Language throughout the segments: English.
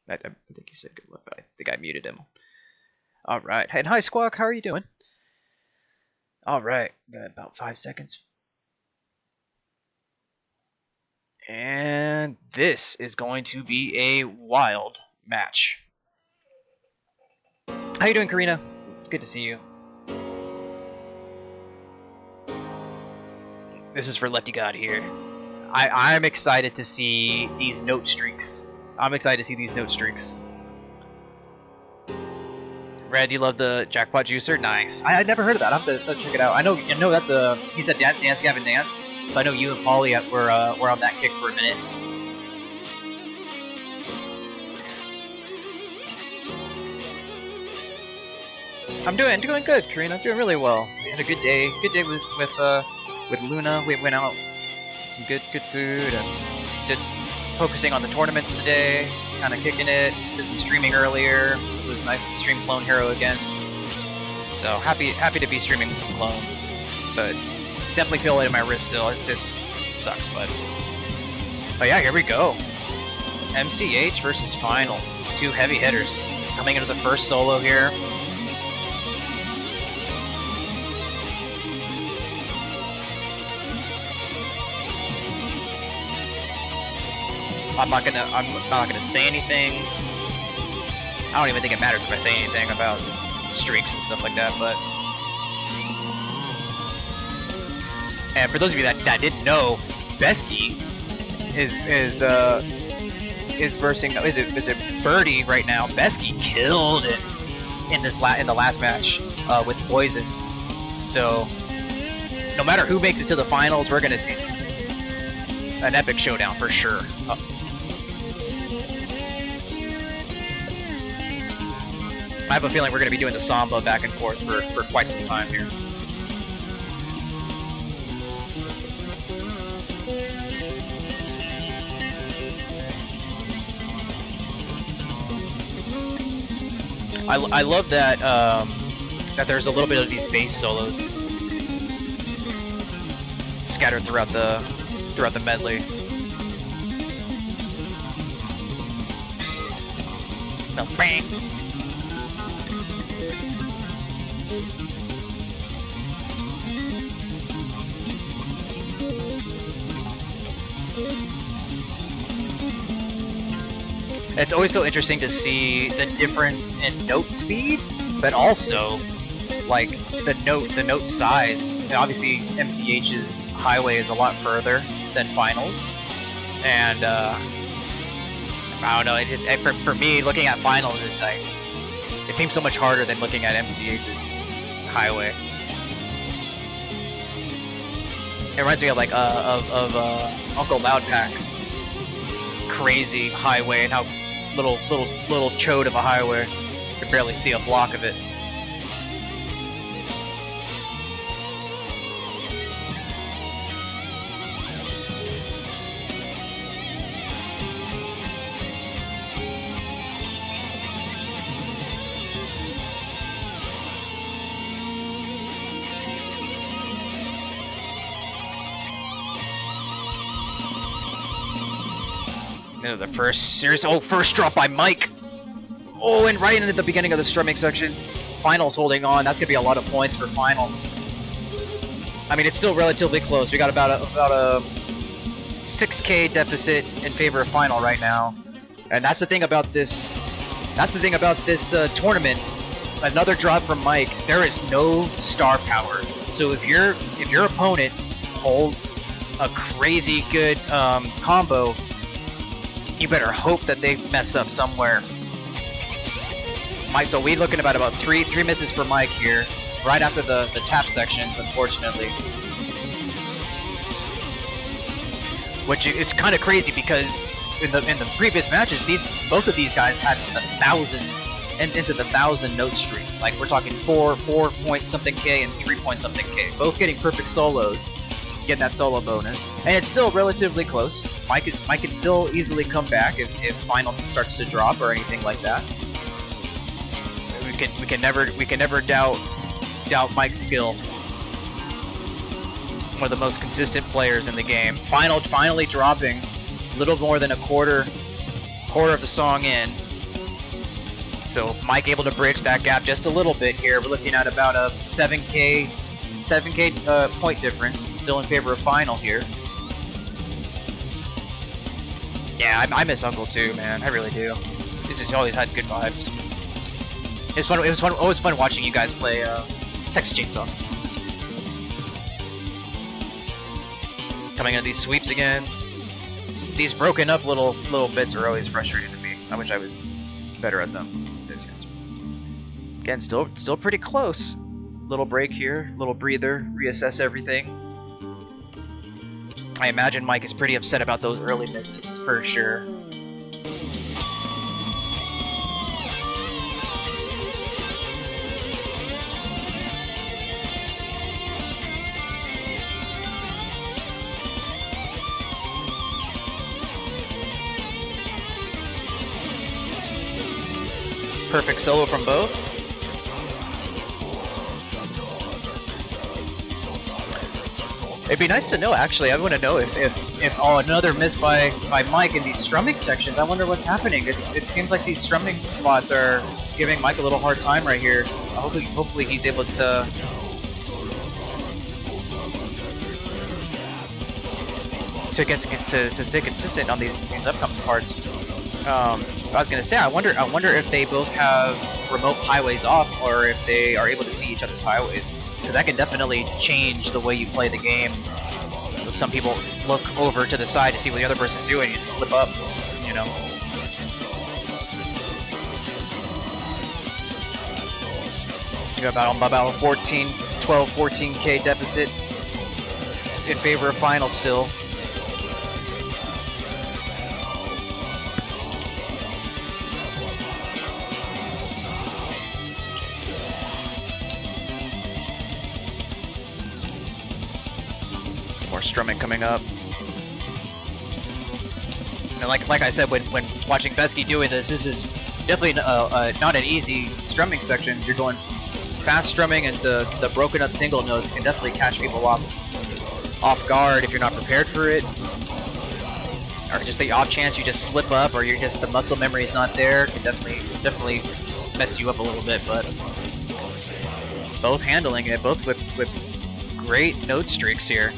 I think he said good luck, but I think I muted him. All right. And hi, Squawk. How are you doing? All right. Got about 5 seconds. And this is going to be a wild match. How you doing, Karina? Good to see you. This is for Lefty God here. I'm excited to see these note streaks. Red, you love the jackpot juicer? Nice. I had never heard of that. I'll have to check it out. I know that's a. He said Dance Gavin Dance, so I know you and Paulie were on that kick for a minute. I'm doing good, Karina. I'm doing really well. We had a good day. With Luna. We went out, had some good food, and did focusing on the tournaments today. Just kind of kicking it. Did some streaming earlier. It was nice to stream Clone Hero again. So happy to be streaming some Clone, but definitely feel it in my wrist still. It sucks, but yeah, here we go. MCH versus Final. Two heavy hitters coming into the first solo here. I'm not gonna say anything. I don't even think it matters if I say anything about streaks and stuff like that, but. And for those of you that didn't know, Besky is versing. Is it Birdie right now? Besky killed it in the last match with Poison. So no matter who makes it to the finals, we're gonna see an epic showdown for sure. I have a feeling we're going to be doing the Samba back and forth for quite some time here. I love that that there's a little bit of these bass solos scattered throughout the medley. No, bang. It's always so interesting to see the difference in note speed, but also like the note size. And obviously, MCH's Highway is a lot further than Finals, and I don't know. It just for me, looking at Finals is like it seems so much harder than looking at MCH's Highway. It reminds me of like Uncle Loudpack's crazy Highway and how little chode of a highway. You can barely see a block of it. The first series. Oh, first drop by Mike. Oh, and right into the beginning of the strumming section. Final's holding on. That's gonna be a lot of points for Final. I mean, it's still relatively close. We got about a 6K deficit in favor of Final right now, and that's the thing about this. That's the thing about this tournament. Another drop from Mike. There is no star power. So if your opponent holds a crazy good combo, you better hope that they mess up somewhere. Mike, so we're looking at about three misses for Mike here, right after the tap sections, unfortunately. Which is kind of crazy because in the previous matches, both of these guys had the thousands and into the 1,000 note streak. Like we're talking 4 point something K and 3 point something K, both getting perfect solos. Getting that solo bonus, and it's still relatively close. Mike can still easily come back if Final starts to drop or anything like that. We can never doubt Mike's skill. One of the most consistent players in the game. Finally dropping a little more than a quarter of the song in. So Mike able to bridge that gap just a little bit here. We're looking at about a 7K point difference, still in favor of Final here. Yeah, I miss Uncle too, man. I really do. He's always had good vibes. It was always fun watching you guys play Texas Chainsaw. Coming into these sweeps again. These broken up little bits are always frustrating to me. I wish I was better at them. Again, still pretty close. Little break here, little breather, reassess everything. I imagine Mike is pretty upset about those early misses for sure. Perfect solo from both. It'd be nice to know, actually. I want to know if another miss by Mike in these strumming sections. I wonder what's happening. It seems like these strumming spots are giving Mike a little hard time right here. Hopefully he's able to stay consistent on these upcoming parts. I was gonna say, I wonder if they both have remote highways off, or if they are able to see each other's highways, because that can definitely change the way you play the game. Some people look over to the side to see what the other person's doing, and you slip up, you know. You got about a 14K deficit in favor of Final still. More strumming coming up. And like I said, when watching Besky doing this, this is definitely not an easy strumming section. You're going fast strumming into the broken up single notes can definitely catch people off guard if you're not prepared for it, or just the off chance you just slip up, or the muscle memory is not there. Can definitely mess you up a little bit. But both handling it, both with great note streaks here.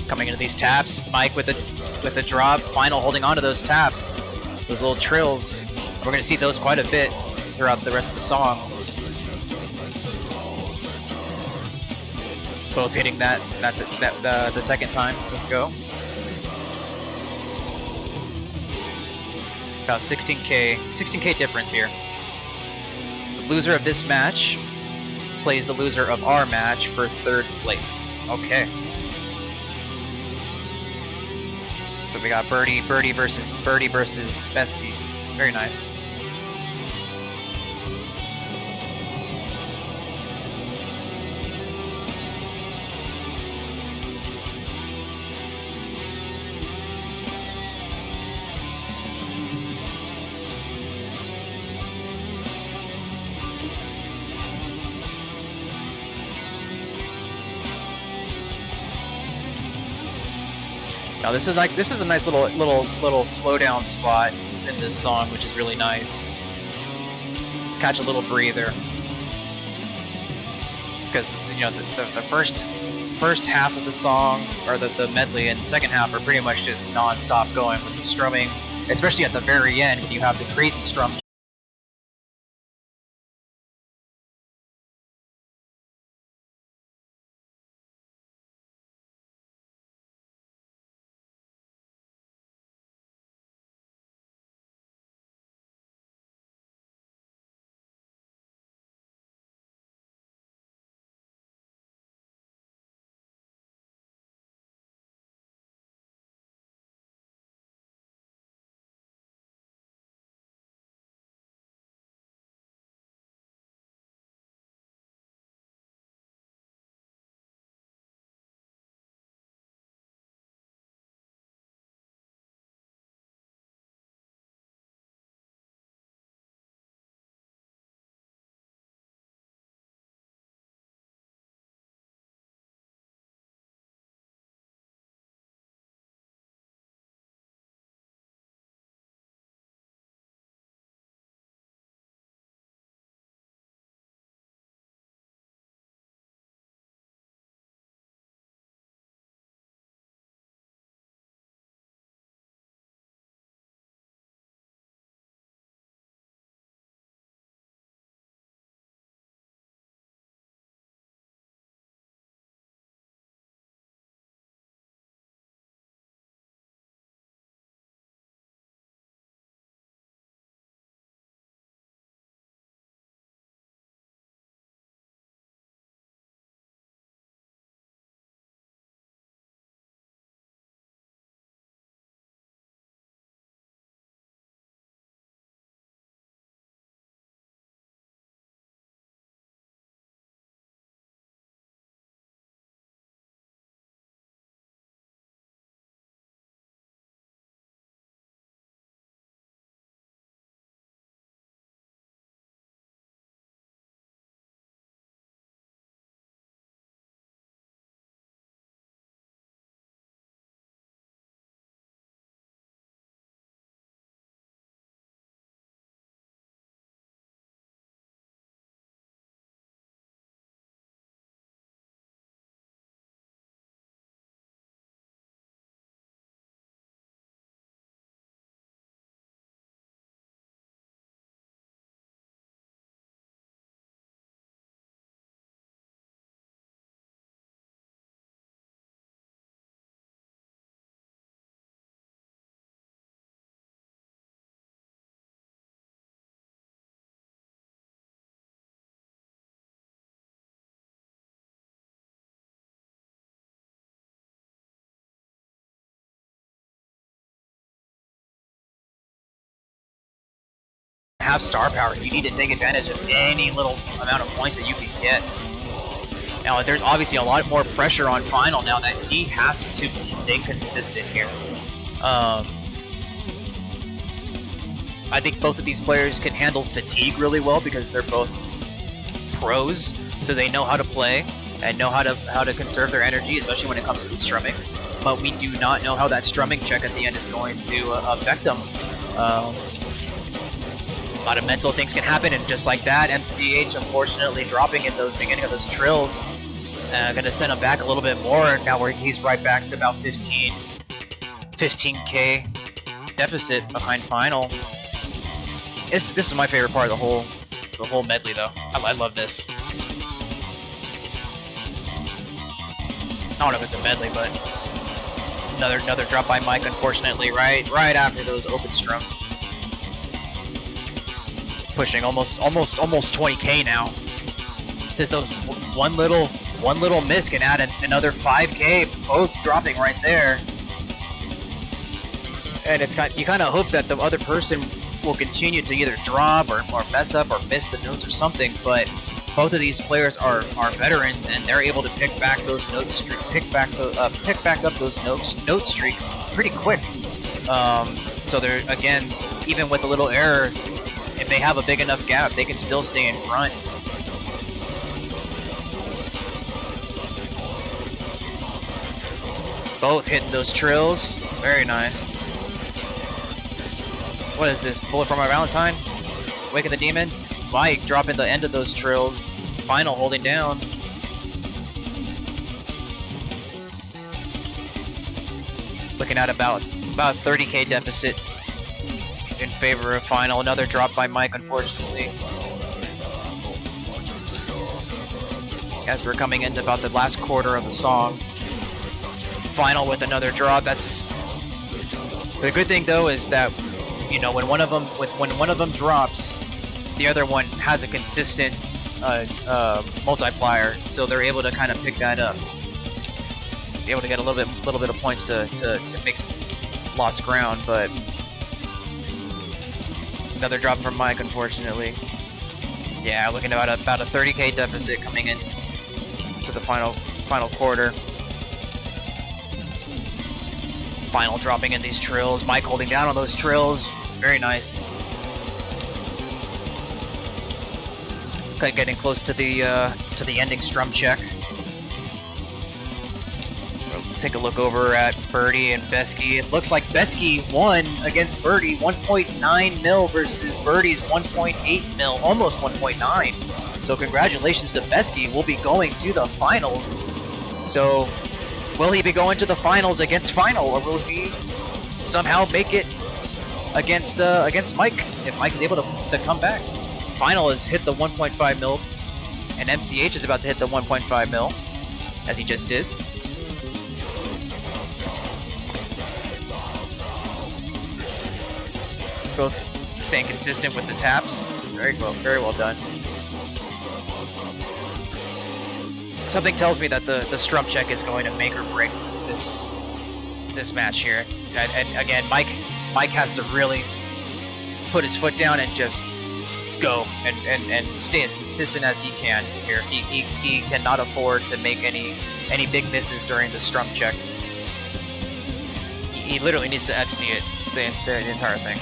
Coming into these taps, Mike with a drop, Final holding on to those taps, those little trills. We're going to see those quite a bit throughout the rest of the song. Both hitting the second time. Let's go. About 16K difference here. The loser of this match plays the loser of our match for third place. Okay. So we got Birdie versus Besky. Very nice. Now this is a nice little slowdown spot in this song, which is really nice. Catch a little breather, because you know the first half of the song, or the medley, and the second half are pretty much just non-stop going with the strumming, especially at the very end when you have the crazy strum. have star power. You need to take advantage of any little amount of points that you can get. Now, there's obviously a lot more pressure on Final now that he has to stay consistent here. I think both of these players can handle fatigue really well because they're both pros, so they know how to play and know how to conserve their energy, especially when it comes to the strumming. But we do not know how that strumming check at the end is going to affect them. A lot of mental things can happen, and just like that, MCH unfortunately dropping in those beginning of those trills, gonna send him back a little bit more. Now he's right back to about 15k deficit behind Final. This is my favorite part of the whole medley, though. I love this. I don't know if it's a medley, but another drop by Mike, unfortunately, right after those open strums. Pushing almost 20k now. Just those one little miss can add another 5k, both dropping right there. And you kind of hope that the other person will continue to either drop or mess up or miss the notes or something, but both of these players are veterans, and they're able to pick back those pick back up those note streaks pretty quick. So they're, again, even with a little error, if they have a big enough gap, they can still stay in front. Both hitting those trills, very nice. What is this? Bullet for my Valentine? Wake of the Demon? Mike dropping the end of those trills. Final holding down. Looking at about 30k deficit in favor of Final. Another drop by Mike, unfortunately. As we're coming into about the last quarter of the song. Final with another drop. That's the good thing, though, is that, you know, when one of them drops, the other one has a consistent multiplier, so they're able to kind of pick that up, be able to get a little bit of points to make some lost ground. But another drop from Mike, unfortunately. Yeah, looking at about a 30k deficit coming in to the final quarter. Final dropping in these trills. Mike holding down on those trills. Very nice. Getting close to the ending strum check. We'll take a look over at Birdie and Besky. It looks like Besky won against Birdie, 1.9 mil versus Birdie's 1.8 mil, almost 1.9. So congratulations to Besky. We'll be going to the finals. So will he be going to the finals against Final, or will he somehow make it against Mike, if Mike is able to come back? Final has hit the 1.5 mil, and MCH is about to hit the 1.5 mil, as he just did. Both staying consistent with the taps. Very well done. Something tells me that the strum check is going to make or break this match here. And again, Mike has to really put his foot down and just go and stay as consistent as he can here. He cannot afford to make any big misses during the strum check. He literally needs to FC it the entire thing.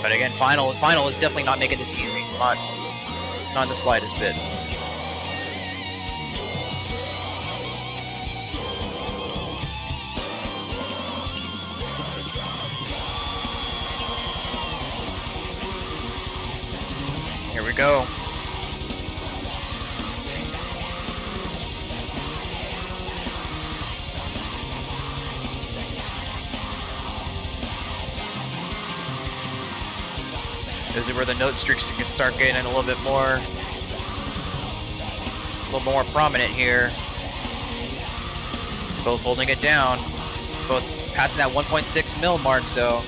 But again, Final is definitely not making this easy. Not in the slightest bit. Here we go. This is where the note streaks can start getting a little more prominent here. Both holding it down, both passing that 1.6 mil mark. So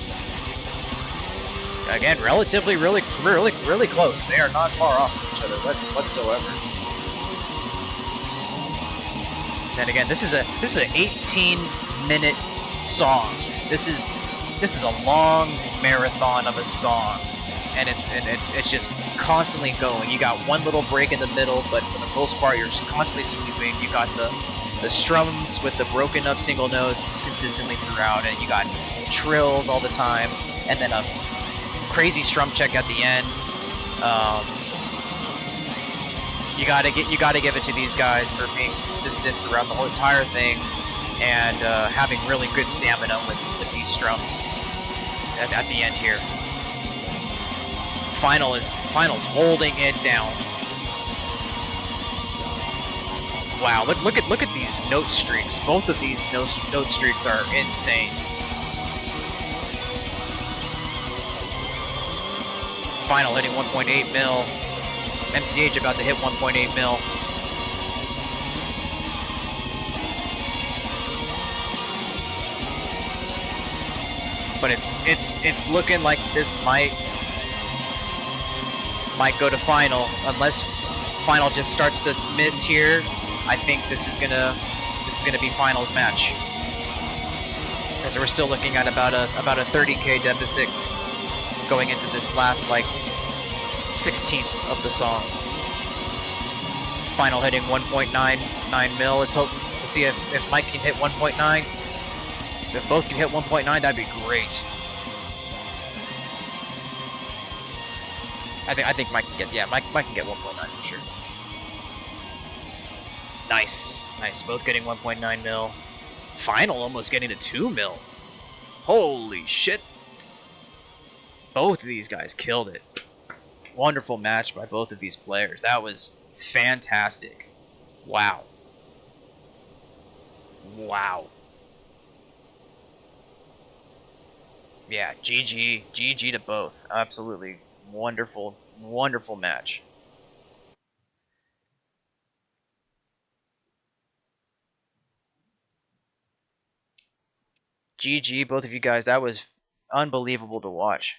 again, relatively really close. They are not far off each other whatsoever. And again, this is an 18-minute song. This is this is a long marathon of a song, and it's just constantly going. You got one little break in the middle, but for the most part, you're constantly sweeping. You got the strums with the broken up single notes consistently throughout, and you got trills all the time, and then a crazy strum check at the end. You gotta give it to these guys for being consistent throughout the whole entire thing, and having really good stamina with these strums at the end here. Final's holding it down. Wow, look at these note streaks. Both of these note streaks are insane. Final hitting 1.8 mil. MCH about to hit 1.8 mil. But it's looking like this might go to final, unless final just starts to miss here. I think this is gonna be finals match, as we're still looking at about a 30k deficit going into this last like 16th of the song. Final hitting 1.99 mil. Let's see if Mike can hit 1.9. If both can hit 1.9, that'd be great. I think Mike can get Mike can get 1.9 for sure. Nice. Both getting 1.9 mil. Final almost getting to 2 mil. Holy shit. Both of these guys killed it. Wonderful match by both of these players. That was fantastic. Wow. Yeah, GG to both. Absolutely wonderful match. GG, both of you guys. That was unbelievable to watch.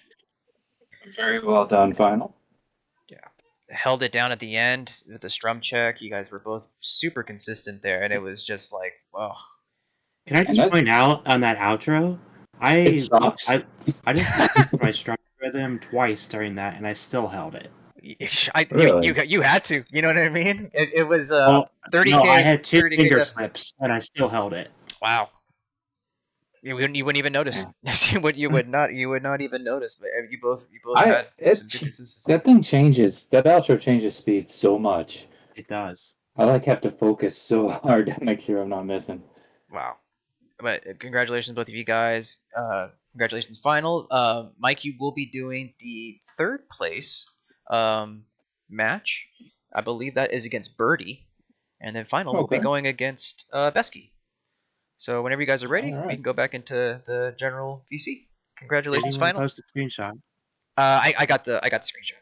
Very well done, final. Yeah. Held it down at the end with the strum check. You guys were both super consistent there, and it was just like, wow. Can I just point out on that outro? I just my strum rhythm twice during that, and I still held it. Really? You had to. You know what I mean? It was 30k. No, I had 2 30K finger deficit. slips, and I still held it. Wow. You wouldn't even notice. Yeah. you would not even notice. But you both had some good consistency. That thing changes. That outro changes speed so much. It does. I have to focus so hard to make sure I'm not missing. Wow. But congratulations, both of you guys. Congratulations, final. Mike, you will be doing the 3rd place match. I believe that is against Birdie, and then final will be going against Besky. So whenever you guys are ready, we can go back into the general VC. Congratulations, final. Post a screenshot. I got the screenshot.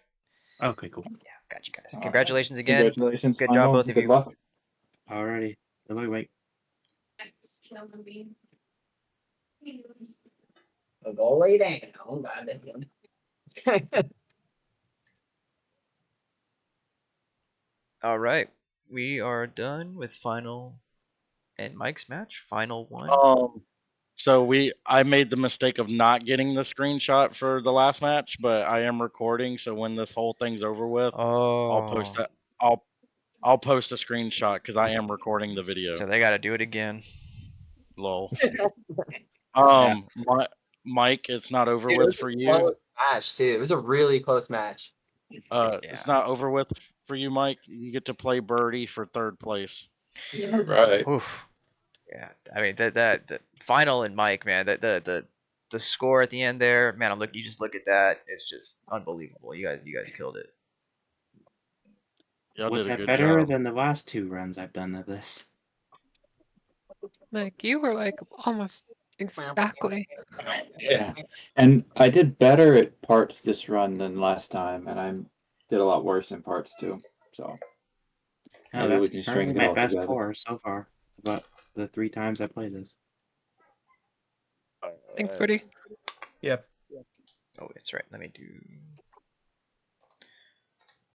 Okay, cool. Yeah, got you guys. Congratulations again. Congratulations. Good job, both of you. Good luck. Alrighty. Wait. Go lay down. Goddamn. All right, we are done with final and Mike's match. Final one. So I made the mistake of not getting the screenshot for the last match, but I am recording. So when this whole thing's over with, I'll post that. I'll post a screenshot because I am recording the video. So they got to do it again. Lol. Mike, it's not over with for you. Close match too. It was a really close match. It's not over with for you, Mike. You get to play Birdie for 3rd place. Yeah, right. Oof. Yeah, I mean the final and Mike, man, the score at the end there, man. You just look at that, it's just unbelievable. You guys killed it. Was that better than the last 2 runs I've done of this? Like, you were like almost exactly. Yeah, and I did better at parts this run than last time, and I did a lot worse in parts too. So maybe we can string it my best score so far, but the 3 times I played this. Thanks, Woody. Yep. Oh, that's right. Let me do